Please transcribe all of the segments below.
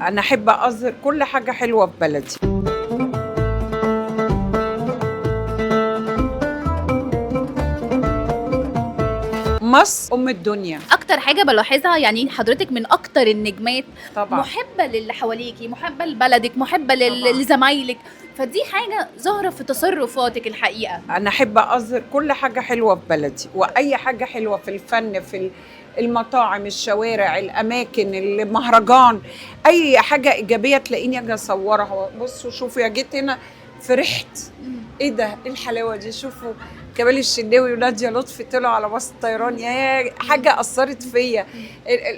أنا أحب أظهر كل حاجة حلوة في بلدي. مصر أم الدنيا. اكتر حاجه بلاحظها يعني حضرتك من اكتر النجمات طبعا. محبه للي حواليكي، محبه لبلدك، محبه طبعاً. لزمايلك، فدي حاجه ظاهره في تصرفاتك الحقيقه. أنا أحب أظهر كل حاجة حلوة في بلدي، وأي حاجة حلوة في الفن، في المطاعم، الشوارع، الأماكن، المهرجان، أي حاجة إيجابية تلاقيني أجي أصورها. بصوا شوفوا، يا جيت هنا فرحت، إيه ده؟ إيه الحلاوة دي؟ شوفوا كمال الشناوي ونادية لطفي طلعوا على وسط الطيران، يا حاجة أثرت فيا.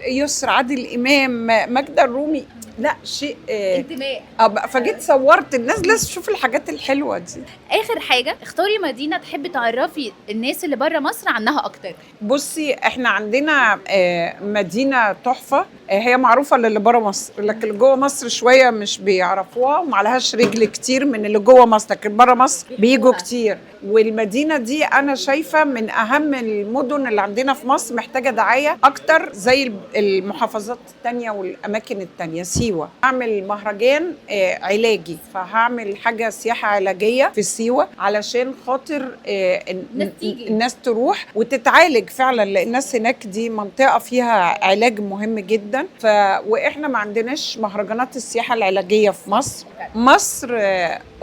يسرا، عادل إمام، ماجدة الرومي، لا شيء انتماء. فجيت صورت. الناس لازم تشوف الحاجات الحلوة دي. اخر حاجه، اختاري مدينه تحبي تعرفي الناس اللي بره مصر عنها اكتر. بصي، احنا عندنا مدينة تحفة، هي معروفة للي بره مصر، لكن اللي جوه مصر شوية مش بيعرفوها ومعلهاش رجل كتير من اللي جوه مصر، لكن بره مصر بيجوا كتير. والمدينة دي أنا شايفة من أهم المدن اللي عندنا في مصر، محتاجة دعاية أكتر زي المحافظات التانية والأماكن التانية. سيوة أعمل مهرجان علاجي، فهعمل حاجة سياحة علاجية في سيوة علشان خاطر الناس تروح وتتعالج فعلا، لأن الناس هناك دي منطقة فيها علاج مهم جدا. وإحنا ما عندناش مهرجانات السياحة العلاجية في مصر. مصر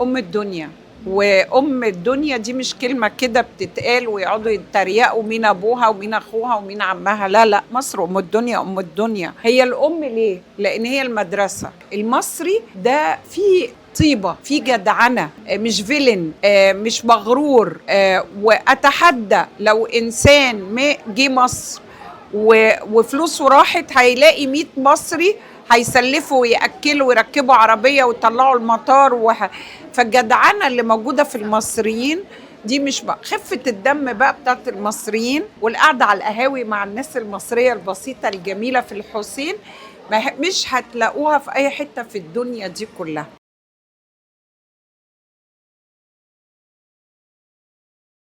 أم الدنيا، وأم الدنيا دي مش كلمة كده بتتقال ويقعدوا يتريقوا مين أبوها ومين أخوها ومين عمها. لا لا، مصر أم الدنيا. أم الدنيا هي الأم. ليه؟ لأن هي المدرسة. المصري ده فيه طيبة، في جدعنة، مش فيلن، مش مغرور. وأتحدى لو إنسان ما جه مصر وفلوسه راحت، هيلاقي 100 مصري هيسلفوا ويأكلوا ويركبوا عربية ويطلعوا المطار. فالجدعنة اللي موجودة في المصريين دي مش بقى خفة الدم بقى بتاعت المصريين، والقعدة على القهاوي مع الناس المصرية البسيطة الجميلة في الحسين، مش هتلاقوها في أي حتة في الدنيا دي كلها.